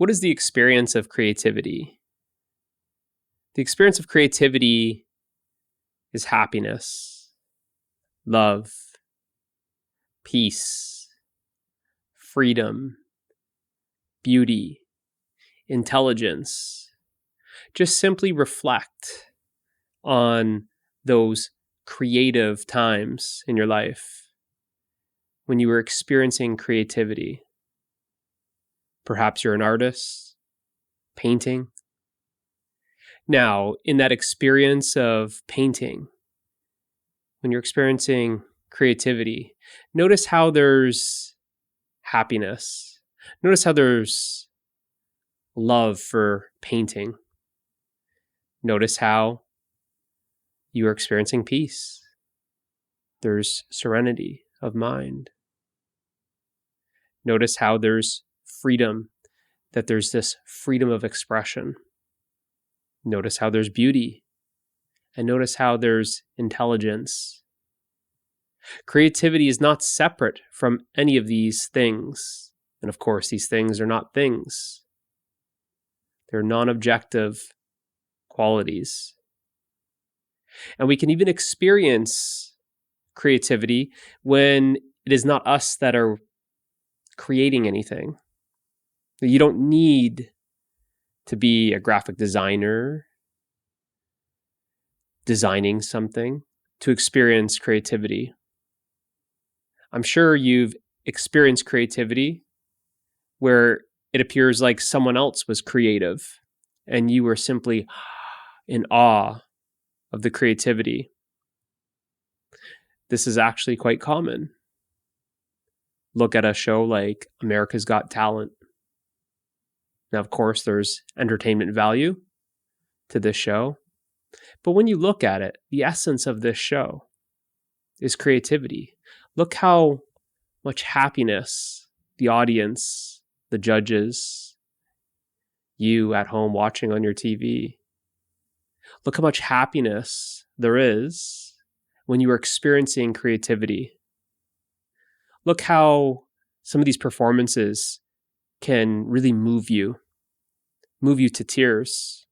What is the experience of creativity? The experience of creativity is happiness, love, peace, freedom, beauty, intelligence. Just simply reflect on those creative times in your life when you were experiencing creativity. Perhaps you're an artist, painting. Now, in that experience of painting, when you're experiencing creativity, notice how there's happiness. Notice how there's love for painting. Notice how you are experiencing peace. There's serenity of mind. Notice how there's freedom, that there's this freedom of expression. Notice how there's beauty, and notice how there's intelligence. Creativity is not separate from any of these things. And of course, these things are not things. They're non-objective qualities. And we can even experience creativity when it is not us that are creating anything. You don't need to be a graphic designer designing something to experience creativity. I'm sure you've experienced creativity where it appears like someone else was creative and you were simply in awe of the creativity. This is actually quite common. Look at a show like America's Got Talent. Now, of course, there's entertainment value to this show. But when you look at it, the essence of this show is creativity. Look how much happiness the audience, the judges, you at home watching on your TV, look how much happiness there is when you are experiencing creativity. Look how some of these performances can really move you to tears.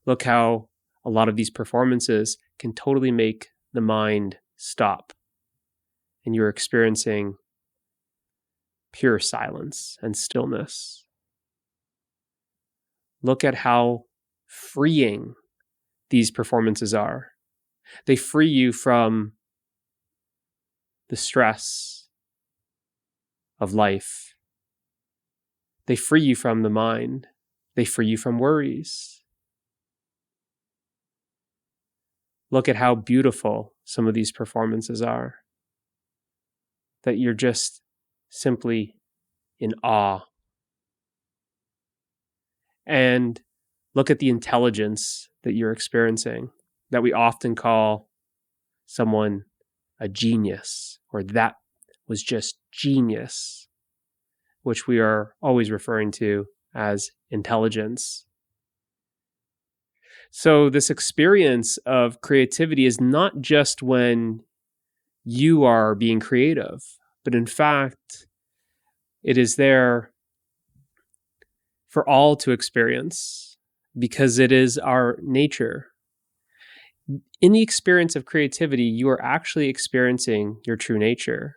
Look how a lot of these performances can totally make the mind stop, and you're experiencing pure silence and stillness. Look at how freeing these performances are. They free you from the stress of life. They free you from the mind. They free you from worries. Look at how beautiful some of these performances are, that you're just simply in awe. And look at the intelligence that you're experiencing, that we often call someone a genius, or that was just genius, which we are always referring to as intelligence. So this experience of creativity is not just when you are being creative, but in fact, it is there for all to experience because it is our nature. In the experience of creativity, you are actually experiencing your true nature.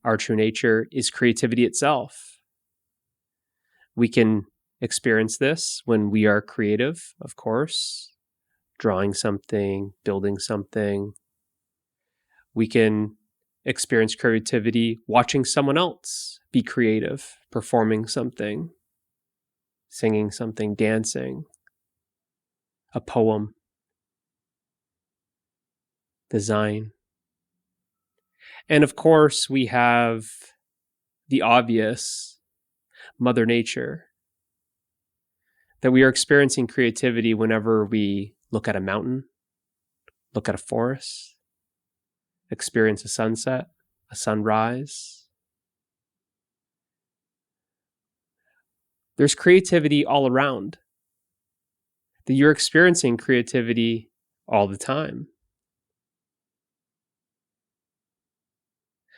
Our true nature is creativity itself. We can experience this when we are creative, of course, drawing something, building something. We can experience creativity watching someone else be creative, performing something, singing something, dancing, a poem, design. And of course, we have the obvious, Mother Nature, that we are experiencing creativity whenever we look at a mountain, look at a forest, experience a sunset, a sunrise. There's creativity all around, that you're experiencing creativity all the time.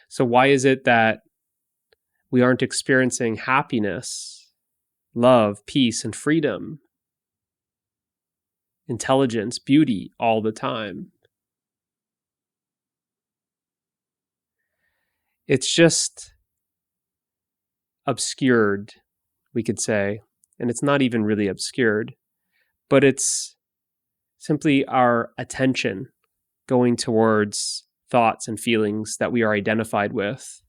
So why is it that we aren't experiencing happiness love, peace, and freedom, intelligence, beauty all the time. It's just obscured, we could say, and it's not even really obscured, but it's simply our attention going towards thoughts and feelings that we are identified with.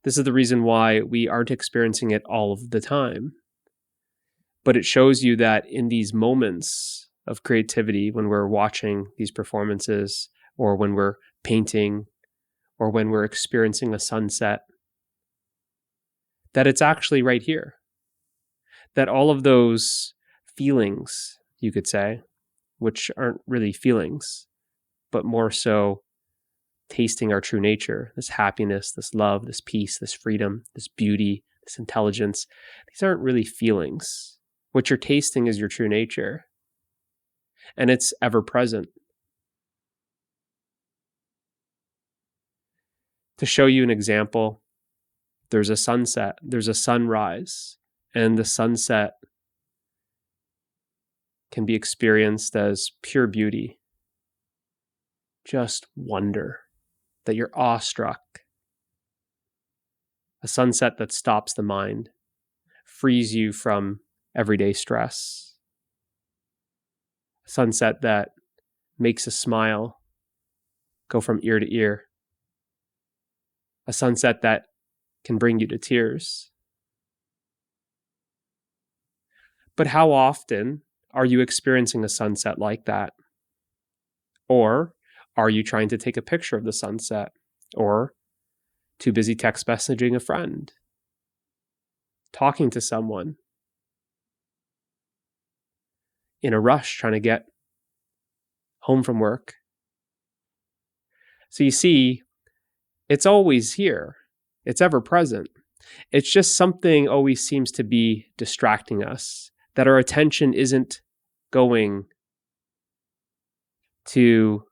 This is the reason why we aren't experiencing it all of the time. But it shows you that in these moments of creativity, when we're watching these performances, or when we're painting, or when we're experiencing a sunset, that it's actually right here. That all of those feelings, you could say, which aren't really feelings, but more so tasting our true nature, this happiness, this love, this peace, this freedom, this beauty, this intelligence, these aren't really feelings. What you're tasting is your true nature, and it's ever present. To show you an example, there's a sunset, there's a sunrise, and the sunset can be experienced as pure beauty, just wonder, that you're awestruck. A sunset that stops the mind, frees you from everyday stress. A sunset that makes a smile go from ear to ear. A sunset that can bring you to tears. But how often are you experiencing a sunset like that? Or are you trying to take a picture of the sunset? Or too busy text messaging a friend? Talking to someone? In a rush trying to get home from work? So you see, it's always here. It's ever present. It's just something always seems to be distracting us, that our attention isn't going to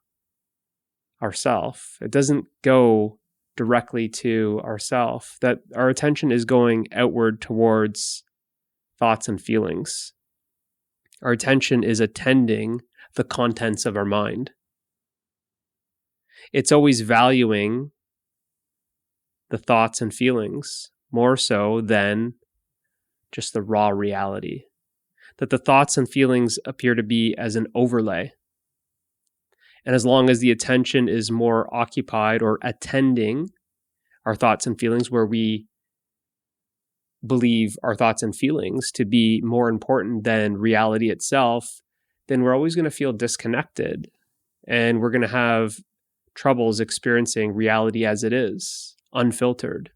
ourself. It doesn't go directly to ourself, that our attention is going outward towards thoughts and feelings. Our attention is attending the contents of our mind. It's always valuing the thoughts and feelings more so than just the raw reality. That the thoughts and feelings appear to be as an overlay. And as long as the attention is more occupied or attending our thoughts and feelings, where we believe our thoughts and feelings to be more important than reality itself, then we're always going to feel disconnected, and we're going to have troubles experiencing reality as it is, unfiltered.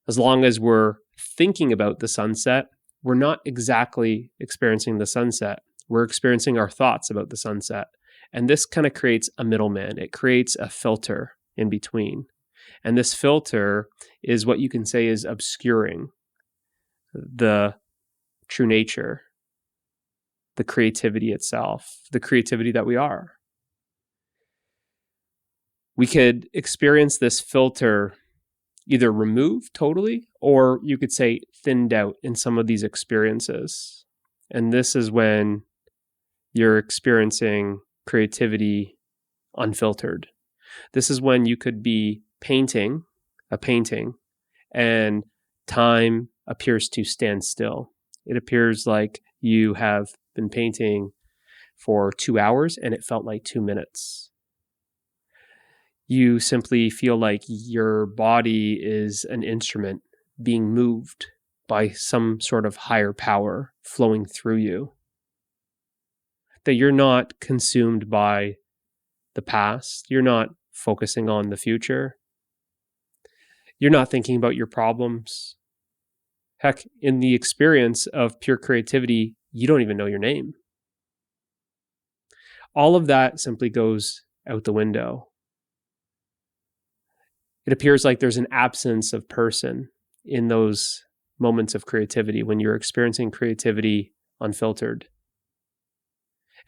As long as we're thinking about the sunset, we're not exactly experiencing the sunset. We're experiencing our thoughts about the sunset. And this kind of creates a middleman. It creates a filter in between. And this filter is what you can say is obscuring the true nature, the creativity itself, the creativity that we are. We could experience this filter either removed totally, or you could say thinned out in some of these experiences. And this is when you're experiencing creativity unfiltered. This is when you could be painting a painting and time appears to stand still. It appears like you have been painting for 2 hours and it felt like 2 minutes. You simply feel like your body is an instrument being moved by some sort of higher power flowing through you. That you're not consumed by the past. You're not focusing on the future. You're not thinking about your problems. Heck, in the experience of pure creativity, you don't even know your name. All of that simply goes out the window. It appears like there's an absence of person in those moments of creativity when you're experiencing creativity unfiltered.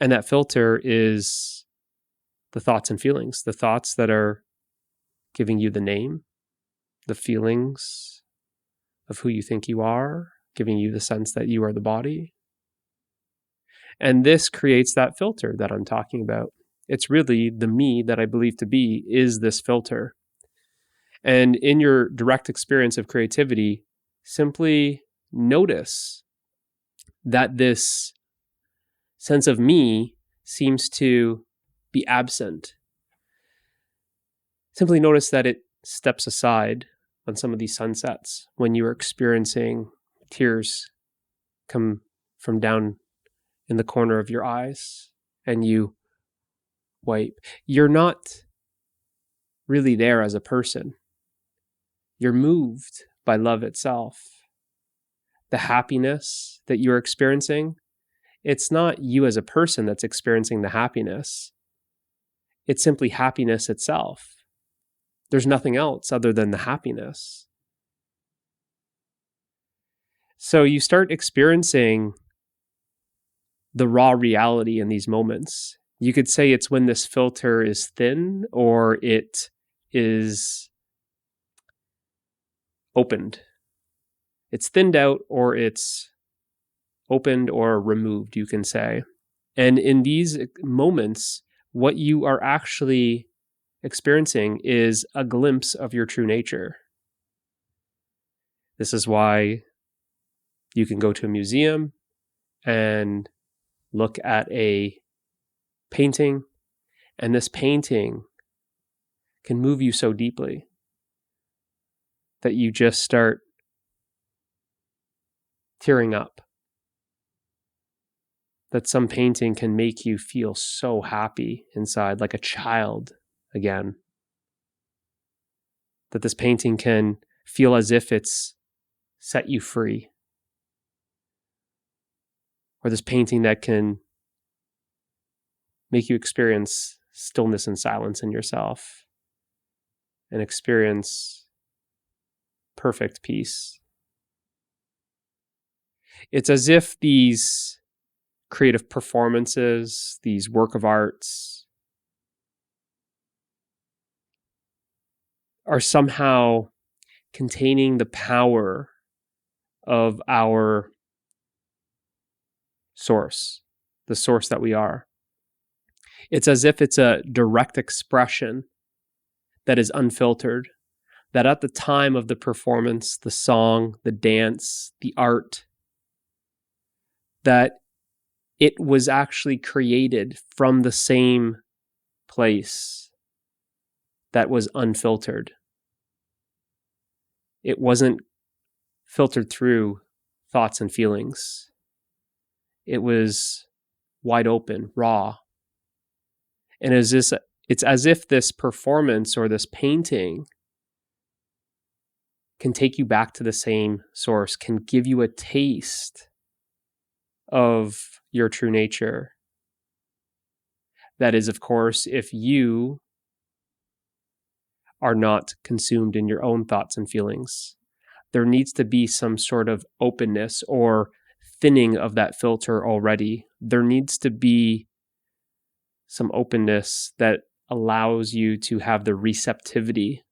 And that filter is the thoughts and feelings, the thoughts that are giving you the name, the feelings of who you think you are, giving you the sense that you are the body. And this creates that filter that I'm talking about. It's really the me that I believe to be is this filter. And in your direct experience of creativity, simply notice that this sense of me seems to be absent. Simply notice that it steps aside on some of these sunsets when you are experiencing tears come from down in the corner of your eyes and you wipe. You're not really there as a person. You're moved by love itself. The happiness that you're experiencing, it's not you as a person that's experiencing the happiness. It's simply happiness itself. There's nothing else other than the happiness. So you start experiencing the raw reality in these moments. You could say it's when this filter is thin or it is opened. It's thinned out or it's opened or removed, you can say. And in these moments, what you are actually experiencing is a glimpse of your true nature. This is why you can go to a museum and look at a painting, and this painting can move you so deeply that you just start tearing up. That some painting can make you feel so happy inside, like a child again. That this painting can feel as if it's set you free. Or this painting that can make you experience stillness and silence in yourself and experience perfect peace. It's as if these creative performances, these work of arts, are somehow containing the power of our source, the source that we are. It's as if it's a direct expression that is unfiltered, that at the time of the performance, the song, the dance, the art, that it was actually created from the same place that was unfiltered. It wasn't filtered through thoughts and feelings. It was wide open, raw. And it's as if this performance or this painting can take you back to the same source, can give you a taste of your true nature. That is, of course, if you are not consumed in your own thoughts and feelings. There needs to be some sort of openness or thinning of that filter already. There needs to be some openness that allows you to have the receptivity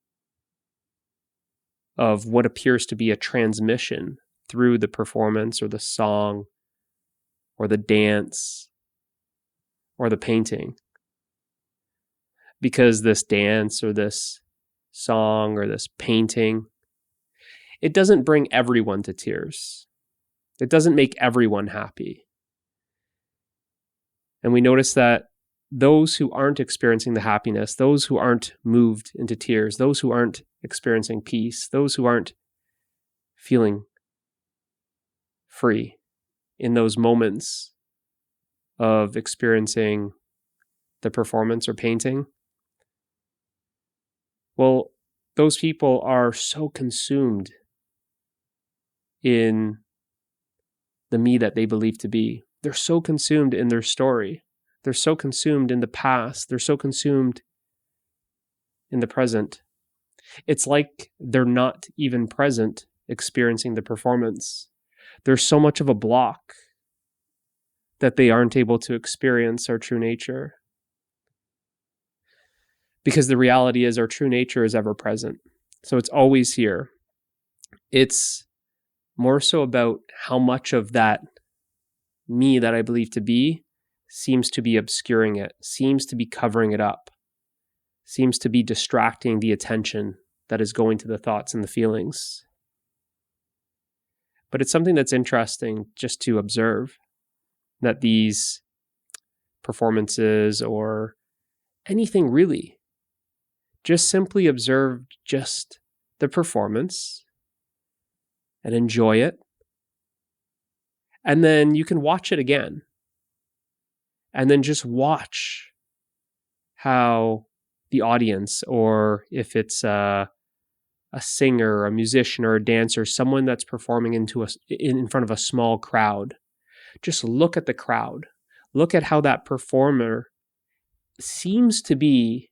of what appears to be a transmission through the performance or the song or the dance or the painting. Because this dance or this song or this painting, it doesn't bring everyone to tears. It doesn't make everyone happy. And we notice that those who aren't experiencing the happiness, those who aren't moved into tears, those who aren't experiencing peace, those who aren't feeling free in those moments of experiencing the performance or painting, well, those people are so consumed in the me that they believe to be. They're so consumed in their story. They're so consumed in the past. They're so consumed in the present. It's like they're not even present experiencing the performance. There's so much of a block that they aren't able to experience our true nature. Because the reality is our true nature is ever present. So it's always here. It's more so about how much of that me that I believe to be seems to be obscuring it, seems to be covering it up, seems to be distracting the attention that is going to the thoughts and the feelings. But it's something that's interesting just to observe, that these performances or anything really, just simply observe just the performance and enjoy it. And then you can watch it again. And then just watch how the audience, or if it's a singer, a musician, or a dancer, someone that's performing in front of a small crowd, just look at the crowd. Look at how that performer seems to be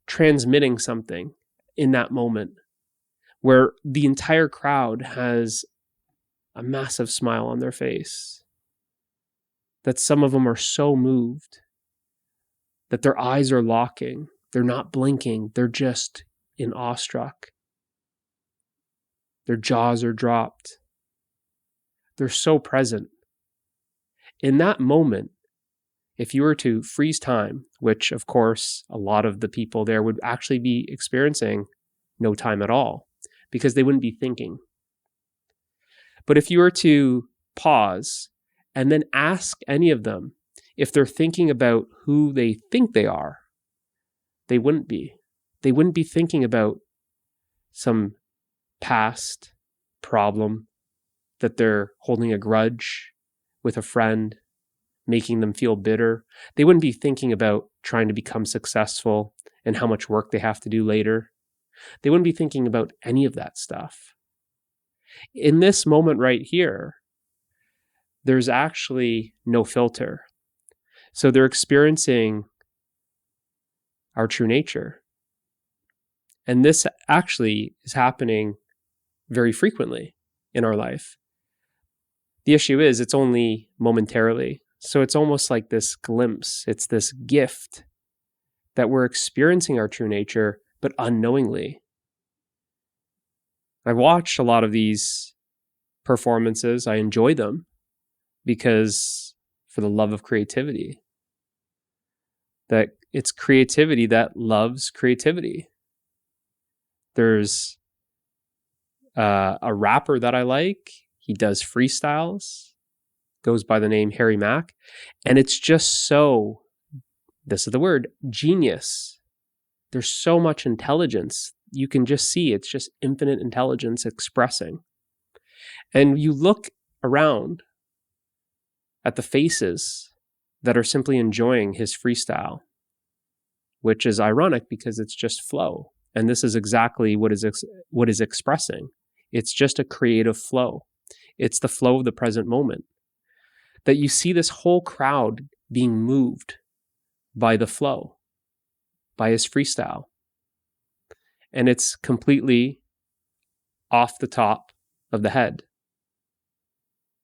transmitting something in that moment, where the entire crowd has a massive smile on their face, that some of them are so moved that their eyes are locking, they're not blinking, they're just in awestruck. Their jaws are dropped. They're so present. In that moment, if you were to freeze time, which of course a lot of the people there would actually be experiencing no time at all, because they wouldn't be thinking. But if you were to pause and then ask any of them if they're thinking about who they think they are, they wouldn't be. They wouldn't be thinking about some past problem, that they're holding a grudge with a friend, making them feel bitter. They wouldn't be thinking about trying to become successful and how much work they have to do later. They wouldn't be thinking about any of that stuff. In this moment right here, there's actually no filter. So they're experiencing our true nature. And this actually is happening very frequently in our life. The issue is it's only momentarily. So it's almost like this glimpse. It's this gift that we're experiencing our true nature, but unknowingly. I've watched a lot of these performances. I enjoy them because for the love of creativity. That it's creativity that loves creativity. There's a rapper that I like. He does freestyles, goes by the name Harry Mack. And it's just so, this is the word, genius. There's so much intelligence. You can just see it's just infinite intelligence expressing. And you look around at the faces that are simply enjoying his freestyle, which is ironic because it's just flow. And this is exactly what is expressing. It's just a creative flow. It's the flow of the present moment. That you see this whole crowd being moved by the flow, by his freestyle. And it's completely off the top of the head.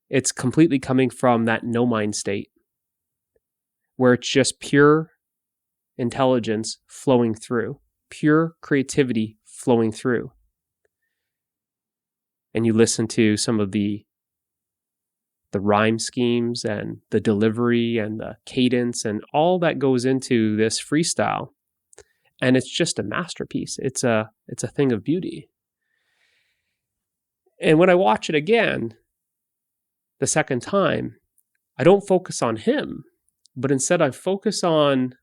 It's completely coming from that no mind state, where it's just pure intelligence flowing through, pure creativity flowing through. And you listen to some of the rhyme schemes and the delivery and the cadence and all that goes into this freestyle. And it's just a masterpiece. It's a thing of beauty. And when I watch it again, the second time, I don't focus on him, but instead I focus on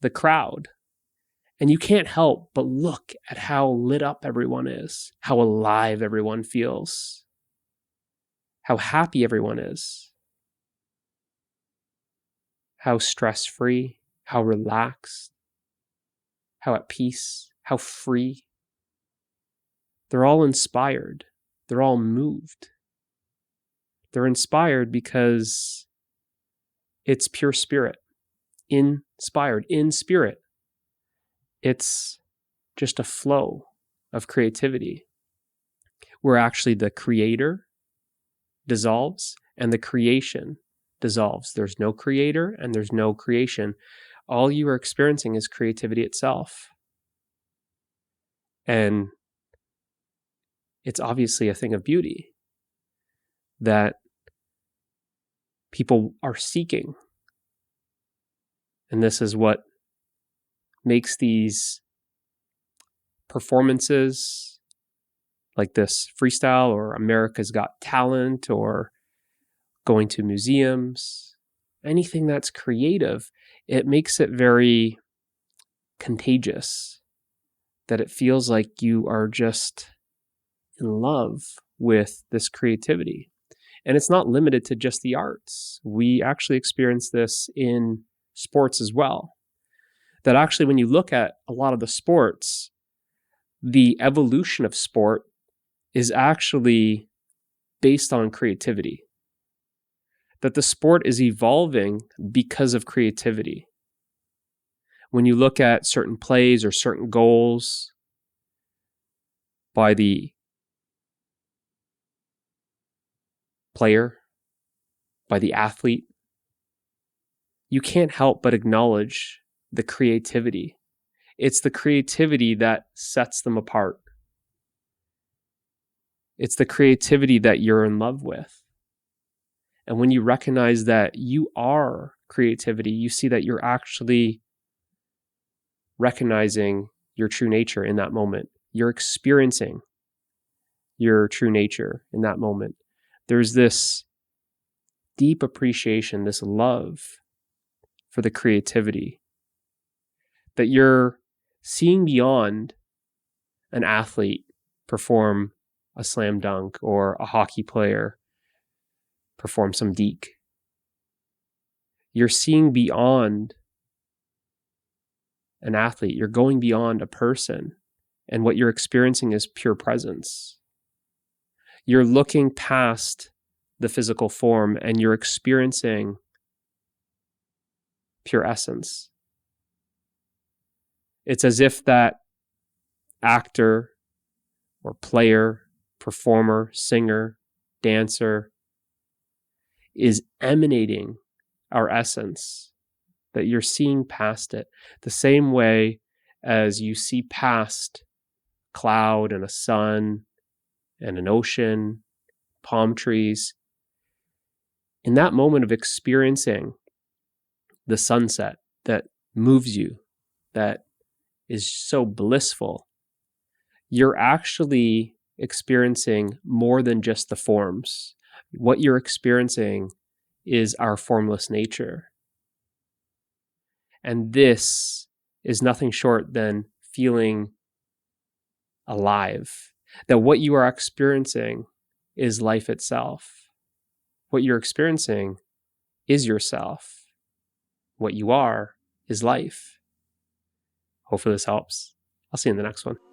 the crowd. And you can't help but look at how lit up everyone is, how alive everyone feels, how happy everyone is, how stress-free, how relaxed, how at peace, how free. They're all inspired. They're all moved. They're inspired because it's pure spirit, inspired in spirit. It's just a flow of creativity where actually the creator dissolves and the creation dissolves. There's no creator and there's no creation. All you are experiencing is creativity itself. And it's obviously a thing of beauty that people are seeking. And this is what makes these performances like this freestyle or America's Got Talent or going to museums, anything that's creative, it makes it very contagious, that it feels like you are just in love with this creativity. And it's not limited to just the arts. We actually experience this in sports as well. That actually, when you look at a lot of the sports, the evolution of sport is actually based on creativity. That the sport is evolving because of creativity. When you look at certain plays or certain goals by the player, by the athlete, you can't help but acknowledge the creativity. It's the creativity that sets them apart. It's the creativity that you're in love with. And when you recognize that you are creativity, you see that you're actually recognizing your true nature in that moment. You're experiencing your true nature in that moment. There's this deep appreciation, this love for the creativity, that you're seeing beyond an athlete perform a slam dunk or a hockey player perform some deke. You're seeing beyond an athlete. You're going beyond a person, and what you're experiencing is pure presence. You're looking past the physical form and you're experiencing pure essence. It's as if that actor or player, performer, singer, dancer is emanating our essence, that you're seeing past it, the same way as you see past a cloud and a sun and an ocean, palm trees. In that moment of experiencing the sunset that moves you, that is so blissful, you're actually experiencing more than just the forms. What you're experiencing is our formless nature. And this is nothing short than feeling alive. That what you are experiencing is life itself. What you're experiencing is yourself. What you are is life. Hopefully this helps. I'll see you in the next one.